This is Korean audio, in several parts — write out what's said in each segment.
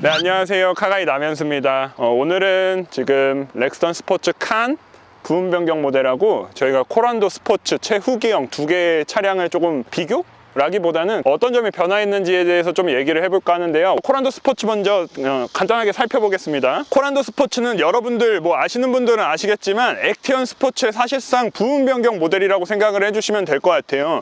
네, 안녕하세요. 카가이 남현수입니다. 오늘은 지금 렉스턴 스포츠 칸 부분 변경 모델하고 저희가 코란도 스포츠 최후기형 두 개의 차량을 조금 비교? 라기보다는 어떤 점이 변화했는지에 대해서 좀 얘기를 해볼까 하는데요. 코란도 스포츠 먼저 간단하게 살펴보겠습니다. 코란도 스포츠는 여러분들 뭐 아시는 분들은 아시겠지만 액티언 스포츠의 사실상 부분 변경 모델이라고 생각을 해주시면 될 것 같아요.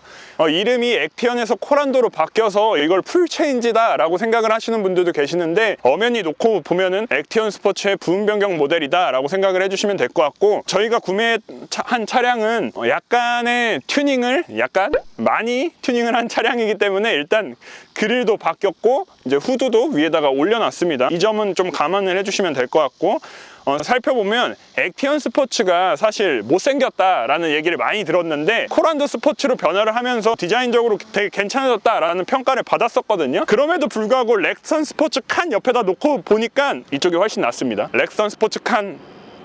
이름이 액티언에서 코란도로 바뀌어서 이걸 풀체인지다 라고 생각을 하시는 분들도 계시는데, 엄연히 놓고 보면은 액티언 스포츠의 부분 변경 모델이다 라고 생각을 해주시면 될 것 같고, 저희가 구매한 차량은 약간의 튜닝을 많이 튜닝을 한 차량이기 때문에 일단 그릴도 바뀌었고 이제 후드도 위에다가 올려놨습니다. 이 점은 좀 감안을 해주시면 될 것 같고, 살펴보면 액티언 스포츠가 사실 못생겼다라는 얘기를 많이 들었는데 코란도 스포츠로 변화를 하면서 디자인적으로 되게 괜찮아졌다라는 평가를 받았었거든요. 그럼에도 불구하고 렉스턴 스포츠 칸 옆에다 놓고 보니까 이쪽이 훨씬 낫습니다. 렉스턴 스포츠 칸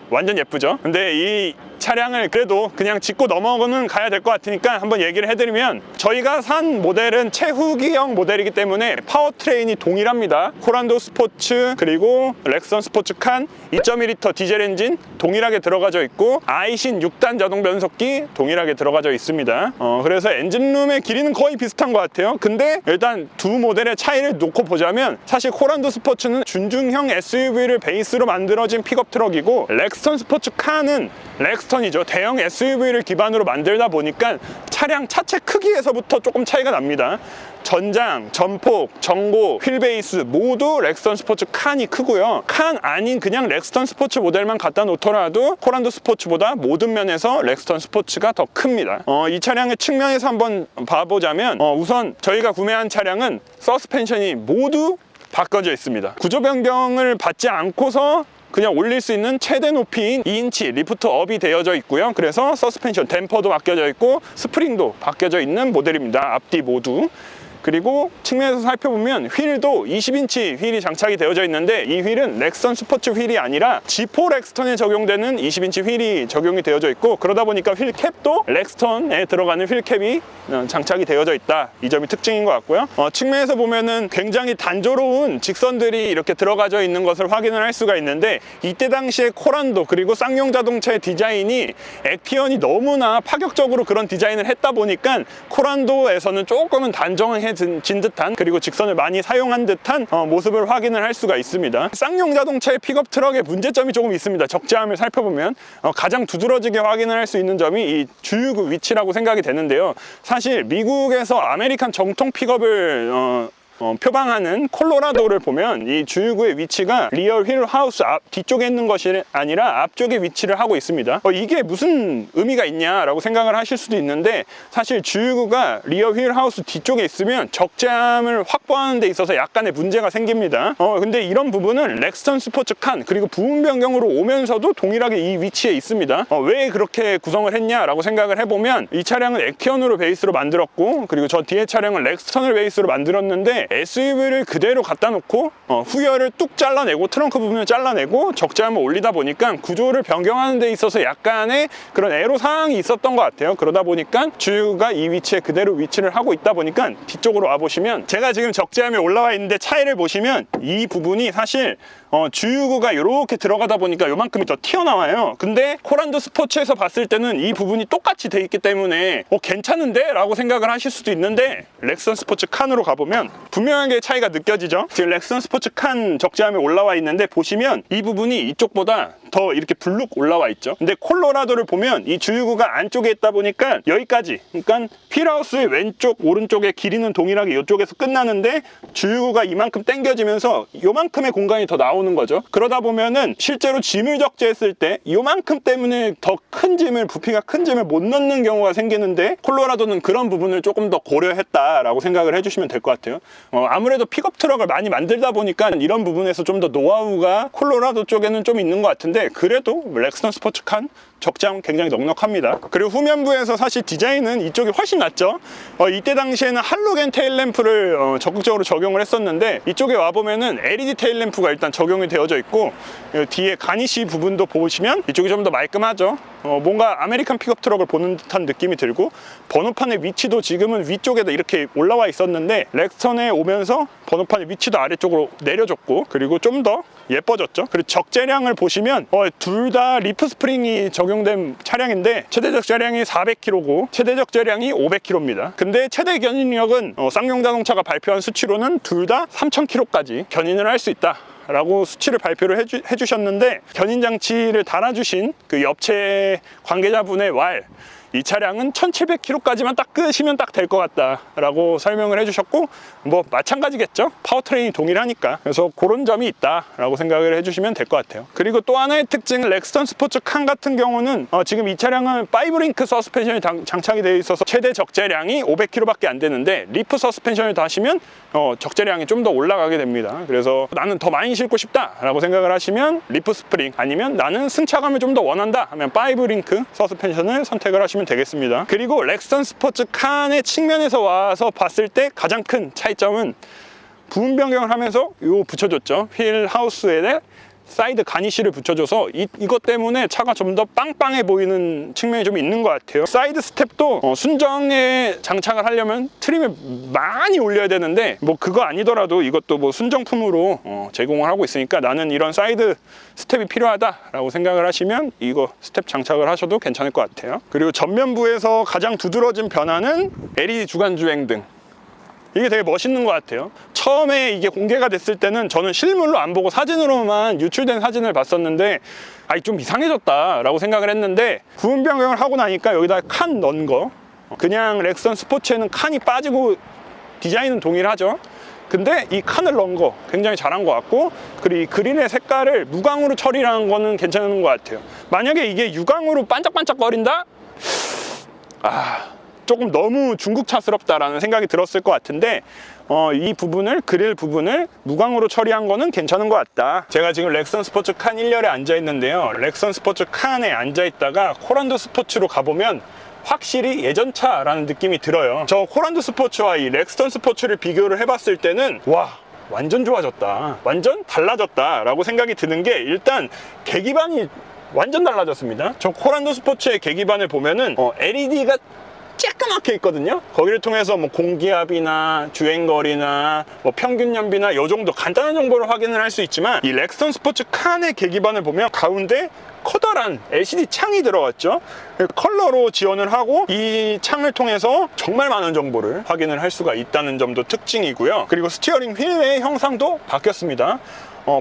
완전 예쁘죠? 근데 이 차량을 그래도 그냥 짚고 넘어가는 가야 될 것 같으니까 한번 얘기를 해드리면, 저희가 산 모델은 최후기형 모델이기 때문에 파워트레인이 동일합니다. 코란도 스포츠 그리고 렉스턴 스포츠 칸 2.1L 디젤 엔진 동일하게 들어가져 있고, 아이신 6단 자동 변속기 동일하게 들어가져 있습니다. 그래서 엔진룸의 길이는 거의 비슷한 것 같아요. 근데 일단 두 모델의 차이를 놓고 보자면, 사실 코란도 스포츠는 준중형 SUV를 베이스로 만들어진 픽업 트럭이고, 렉스턴 스포츠 칸은 렉스턴이죠. 대형 SUV를 기반으로 만들다 보니까 차량 차체 크기에서부터 조금 차이가 납니다. 전장, 전폭, 전고, 휠베이스 모두 렉스턴 스포츠 칸이 크고요. 칸 아닌 그냥 렉스턴 스포츠 모델만 갖다 놓더라도 코란도 스포츠보다 모든 면에서 렉스턴 스포츠가 더 큽니다. 이 차량의 측면에서 한번 봐보자면, 우선 저희가 구매한 차량은 서스펜션이 모두 바꿔져 있습니다. 구조 변경을 받지 않고서 그냥 올릴 수 있는 최대 높이인 2인치 리프트 업이 되어져 있고요. 그래서 서스펜션 댐퍼도 바뀌어져 있고 스프링도 바뀌어져 있는 모델입니다. 앞뒤 모두. 그리고 측면에서 살펴보면 휠도 20인치 휠이 장착이 되어져 있는데, 이 휠은 렉스턴 스포츠 휠이 아니라 G4 렉스턴에 적용되는 20인치 휠이 적용이 되어져 있고, 그러다 보니까 휠캡도 렉스턴에 들어가는 휠캡이 장착이 되어져 있다. 이 점이 특징인 것 같고요. 측면에서 보면은 굉장히 단조로운 직선들이 이렇게 들어가져 있는 것을 확인을 할 수가 있는데, 이때 당시에 코란도 그리고 쌍용 자동차의 디자인이 액티언이 너무나 파격적으로 그런 디자인을 했다 보니까 코란도에서는 조금은 단정해 진 듯한, 그리고 직선을 많이 사용한 듯한 모습을 확인을 할 수가 있습니다. 쌍용 자동차의 픽업 트럭의 문제점이 조금 있습니다. 적재함을 살펴보면 가장 두드러지게 확인을 할 수 있는 점이 이 주유구 위치라고 생각이 되는데요. 사실 미국에서 아메리칸 정통 픽업을 표방하는 콜로라도를 보면 이 주유구의 위치가 리어 휠 하우스 뒤쪽에 있는 것이 아니라 앞쪽에 위치를 하고 있습니다. 이게 무슨 의미가 있냐라고 생각을 하실 수도 있는데, 사실 주유구가 리어 휠 하우스 뒤쪽에 있으면 적재함을 확보하는 데 있어서 약간의 문제가 생깁니다. 근데 이런 부분은 렉스턴 스포츠 칸 그리고 부분 변경으로 오면서도 동일하게 이 위치에 있습니다. 왜 그렇게 구성을 했냐라고 생각을 해보면, 이 차량은 액티언으로 베이스로 만들었고, 그리고 저 뒤에 차량은 렉스턴을 베이스로 만들었는데 SUV를 그대로 갖다 놓고 후열을 뚝 잘라내고 트렁크 부분을 잘라내고 적재함을 올리다 보니까 구조를 변경하는 데 있어서 약간의 그런 애로사항이 있었던 것 같아요. 그러다 보니까 주유구가 이 위치에 그대로 위치를 하고 있다 보니까, 뒤쪽으로 와보시면 제가 지금 적재함이 올라와 있는데 차이를 보시면 이 부분이 사실 주유구가 이렇게 들어가다 보니까 요만큼이 더 튀어나와요. 근데 코란도 스포츠에서 봤을 때는 이 부분이 똑같이 돼 있기 때문에 괜찮은데? 라고 생각을 하실 수도 있는데, 렉스턴 스포츠 칸으로 가보면 분명하게 차이가 느껴지죠. 지금 렉스턴 스포츠 칸 적재함이 올라와 있는데 보시면 이 부분이 이쪽보다 더 이렇게 불룩 올라와 있죠. 근데 콜로라도를 보면 이 주유구가 안쪽에 있다 보니까 여기까지, 그러니까 휠하우스의 왼쪽 오른쪽의 길이는 동일하게 이쪽에서 끝나는데 주유구가 이만큼 당겨지면서 요만큼의 공간이 더 나오는 거죠. 그러다 보면은 실제로 짐을 적재했을 때 요만큼 때문에 더 큰 짐을, 부피가 큰 짐을 못 넣는 경우가 생기는데, 콜로라도는 그런 부분을 조금 더 고려했다라고 생각을 해주시면 될 것 같아요. 아무래도 픽업 트럭을 많이 만들다 보니까 이런 부분에서 좀 더 노하우가 콜로라도 쪽에는 좀 있는 것 같은데, 그래도 렉스턴 스포츠 칸 적장 굉장히 넉넉합니다. 그리고 후면부에서 사실 디자인은 이쪽이 훨씬 낫죠. 이때 당시에는 할로겐 테일램프를 적극적으로 적용을 했었는데, 이쪽에 와보면은 LED 테일램프가 일단 적용이 되어져 있고, 뒤에 가니쉬 부분도 보시면 이쪽이 좀 더 말끔하죠. 뭔가 아메리칸 픽업 트럭을 보는 듯한 느낌이 들고, 번호판의 위치도 지금은 위쪽에다 이렇게 올라와 있었는데 렉스턴에 오면서 번호판의 위치도 아래쪽으로 내려줬고, 그리고 좀 더 예뻐졌죠. 그리고 적재량을 보시면 둘 다 리프 스프링이 적용된 차량인데 최대 적재량이 400kg고 최대 적재량이 500kg입니다. 근데 최대 견인력은 쌍용자동차가 발표한 수치로는 둘 다 3000kg까지 견인을 할 수 있다 라고 수치를 발표를 해주셨는데, 견인장치를 달아주신 그 업체 관계자분의 이 차량은 1700km까지만 딱 끄시면 딱 될 것 같다 라고 설명을 해주셨고, 뭐 마찬가지겠죠. 파워트레인이 동일하니까. 그래서 그런 점이 있다 라고 생각을 해주시면 될 것 같아요. 그리고 또 하나의 특징은 렉스턴 스포츠 칸 같은 경우는 지금 이 차량은 5링크 서스펜션이 장착이 되어 있어서 최대 적재량이 500km밖에 안 되는데, 리프 서스펜션을 다시면 적재량이 좀 더 올라가게 됩니다. 그래서 나는 더 많이 싣고 싶다 라고 생각을 하시면 리프 스프링, 아니면 나는 승차감을 좀 더 원한다 하면 5링크 서스펜션을 선택을 하시면 되겠습니다. 그리고 렉스턴 스포츠 칸의 측면에서 와서 봤을 때 가장 큰 차이점은 부분 변경을 하면서 요 붙여줬죠. 휠 하우스에 사이드 가니쉬를 붙여줘서 이것 때문에 차가 좀 더 빵빵해 보이는 측면이 좀 있는 것 같아요. 사이드 스텝도 순정에 장착을 하려면 트림을 많이 올려야 되는데, 뭐 그거 아니더라도 이것도 뭐 순정품으로 제공을 하고 있으니까 나는 이런 사이드 스텝이 필요하다라고 생각을 하시면 이거 스텝 장착을 하셔도 괜찮을 것 같아요. 그리고 전면부에서 가장 두드러진 변화는 LED 주간 주행등. 이게 되게 멋있는 것 같아요. 처음에 이게 공개가 됐을 때는 저는 실물로 안 보고 사진으로만 유출된 사진을 봤었는데, 좀 이상해졌다 라고 생각을 했는데, 부분 변경을 하고 나니까 여기다 칸 넣은 거, 그냥 렉스턴 스포츠에는 칸이 빠지고 디자인은 동일하죠. 근데 이 칸을 넣은 거 굉장히 잘한 것 같고, 그리고 이 그릴의 색깔을 무광으로 처리한 거는 괜찮은 것 같아요. 만약에 이게 유광으로 반짝반짝거린다? 조금 너무 중국차스럽다라는 생각이 들었을 것 같은데, 이 부분을, 그릴 부분을 무광으로 처리한 거는 괜찮은 것 같다. 제가 지금 렉선 스포츠 칸 1열에 앉아 있는데요, 렉선 스포츠 칸에 앉아 있다가 코란도 스포츠로 가보면 확실히 예전차라는 느낌이 들어요. 저 코란도 스포츠와 이 렉스턴 스포츠를 비교를 해봤을 때는 완전 좋아졌다, 완전 달라졌다 라고 생각이 드는 게, 일단 계기반이 완전 달라졌습니다. 저 코란도 스포츠의 계기반을 보면은 LED가 쬐끄맣게 있거든요. 거기를 통해서 뭐 공기압이나 주행거리나 뭐 평균 연비나 이 정도 간단한 정보를 확인을 할 수 있지만, 이 렉스턴 스포츠 칸의 계기반을 보면 가운데 커다란 LCD 창이 들어갔죠. 컬러로 지원을 하고 이 창을 통해서 정말 많은 정보를 확인을 할 수가 있다는 점도 특징이고요. 그리고 스티어링 휠의 형상도 바뀌었습니다.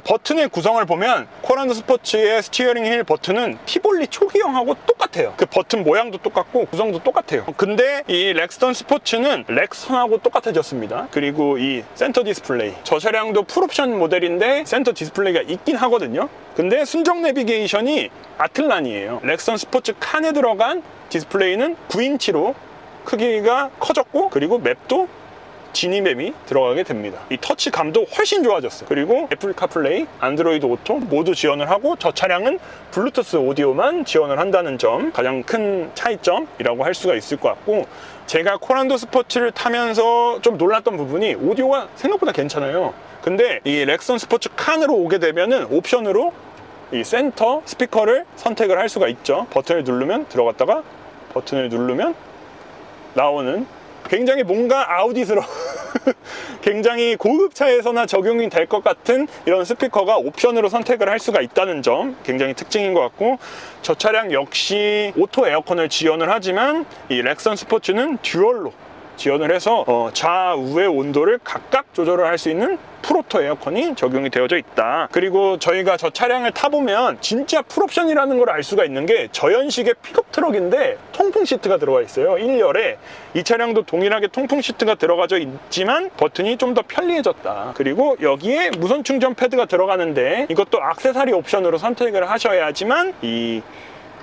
버튼의 구성을 보면 코란도 스포츠의 스티어링 휠 버튼은 티볼리 초기형하고 똑같아요. 그 버튼 모양도 똑같고 구성도 똑같아요. 근데 이 렉스턴 스포츠는 렉선하고 똑같아졌습니다. 그리고 이 센터 디스플레이, 저 차량도 풀옵션 모델인데 센터 디스플레이가 있긴 하거든요. 근데 순정 내비게이션이 아틀란이에요. 렉스턴 스포츠 칸에 들어간 디스플레이는 9인치로 크기가 커졌고, 그리고 맵도 지니맵이 들어가게 됩니다. 이 터치감도 훨씬 좋아졌어요. 그리고 애플 카플레이, 안드로이드 오토 모두 지원을 하고, 저 차량은 블루투스 오디오만 지원을 한다는 점, 가장 큰 차이점이라고 할 수가 있을 것 같고, 제가 코란도 스포츠를 타면서 좀 놀랐던 부분이 오디오가 생각보다 괜찮아요. 근데 이 렉선 스포츠 칸으로 오게 되면은 옵션으로 이 센터 스피커를 선택을 할 수가 있죠. 버튼을 누르면 들어갔다가 버튼을 누르면 나오는, 굉장히 뭔가 아우디스러운 굉장히 고급차에서나 적용이 될 것 같은 이런 스피커가 옵션으로 선택을 할 수가 있다는 점, 굉장히 특징인 것 같고, 저 차량 역시 오토 에어컨을 지원을 하지만 이 렉선 스포츠는 듀얼로 지원을 해서 좌우의 온도를 각각 조절을 할 수 있는 풀오토 에어컨이 적용이 되어져 있다. 그리고 저희가 저 차량을 타보면 진짜 풀옵션이라는 걸 알 수가 있는 게, 저연식의 픽업 트럭인데 통풍 시트가 들어가 있어요. 1열에 이 차량도 동일하게 통풍 시트가 들어가져 있지만 버튼이 좀 더 편리해졌다. 그리고 여기에 무선 충전 패드가 들어가는데, 이것도 액세서리 옵션으로 선택을 하셔야지만 이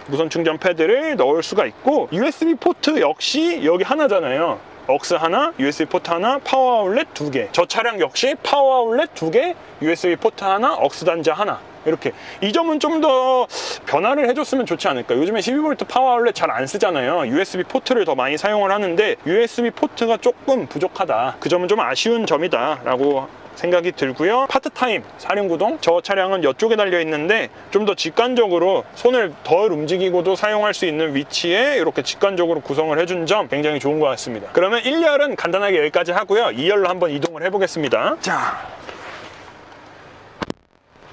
무선 충전 패드를 넣을 수가 있고, USB 포트 역시 여기 하나잖아요. 억스 하나, USB 포트 하나, 파워 아울렛 2개. 저 차량 역시 파워 아울렛 2개, USB 포트 하나, 억스 단자 하나 이렇게 이 점은 좀 더 변화를 해줬으면 좋지 않을까. 요즘에 12V 파워 아울렛 잘 안 쓰잖아요. USB 포트를 더 많이 사용을 하는데 USB 포트가 조금 부족하다. 그 점은 좀 아쉬운 점이다 라고 생각이 들고요. 파트타임 사륜구동, 저 차량은 이쪽에 달려 있는데 좀 더 직관적으로 손을 덜 움직이고도 사용할 수 있는 위치에 이렇게 직관적으로 구성을 해준 점 굉장히 좋은 것 같습니다. 그러면 1열은 간단하게 여기까지 하고요. 2열로 한번 이동을 해보겠습니다. 자,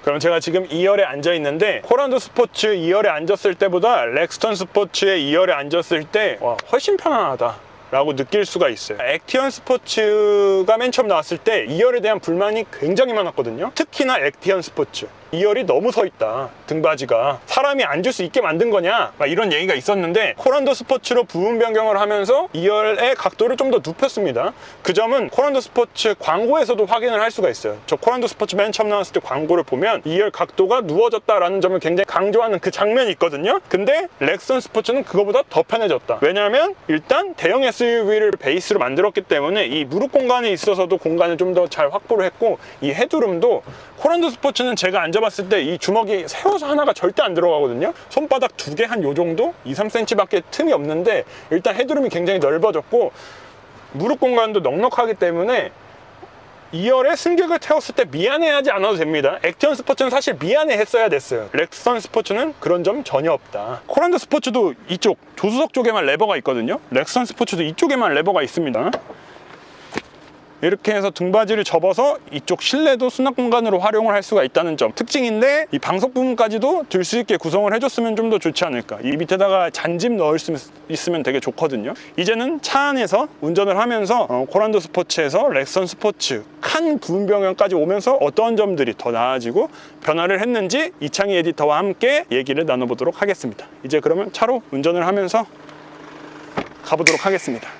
그럼 제가 지금 2열에 앉아 있는데 코란도 스포츠 2열에 앉았을 때보다 렉스턴 스포츠의 2열에 앉았을 때 훨씬 편안하다 라고 느낄 수가 있어요. 액티언 스포츠가 맨 처음 나왔을 때 2열에 대한 불만이 굉장히 많았거든요. 특히나 액티언 스포츠 2열이 너무 서 있다, 등받이가 사람이 앉을 수 있게 만든 거냐, 막 이런 얘기가 있었는데 코란도 스포츠로 부분 변경을 하면서 2열의 각도를 좀 더 눕혔습니다. 그 점은 코란도 스포츠 광고에서도 확인을 할 수가 있어요. 저 코란도 스포츠 맨 처음 나왔을 때 광고를 보면 2열 각도가 누워졌다라는 점을 굉장히 강조하는 그 장면이 있거든요. 근데 렉선 스포츠는 그거보다 더 편해졌다. 왜냐하면 일단 대형 SUV를 베이스로 만들었기 때문에 이 무릎 공간에 있어서도 공간을 좀 더 잘 확보를 했고, 이 헤드룸도 코란도 스포츠는 제가 앉아봤을 때 이 주먹이 세워서 하나가 절대 안 들어가거든요. 손바닥 2개 한 요 정도? 2-3cm 밖에 틈이 없는데 일단 헤드룸이 굉장히 넓어졌고 무릎 공간도 넉넉하기 때문에 2열에 승객을 태웠을 때 미안해하지 않아도 됩니다. 액티언 스포츠는 사실 미안해했어야 됐어요. 렉선 스포츠는 그런 점 전혀 없다. 코란도 스포츠도 이쪽 조수석 쪽에만 레버가 있거든요. 렉선 스포츠도 이쪽에만 레버가 있습니다. 이렇게 해서 등받이를 접어서 이쪽 실내도 수납 공간으로 활용을 할 수가 있다는 점 특징인데, 이 방석 부분까지도 들 수 있게 구성을 해줬으면 좀 더 좋지 않을까. 이 밑에다가 잔짐 넣을 수 있으면 되게 좋거든요. 이제는 차 안에서 운전을 하면서 코란도 스포츠에서 렉선 스포츠 칸 부분 변경까지 오면서 어떤 점들이 더 나아지고 변화를 했는지 이창희 에디터와 함께 얘기를 나눠보도록 하겠습니다. 이제 그러면 차로 운전을 하면서 가보도록 하겠습니다.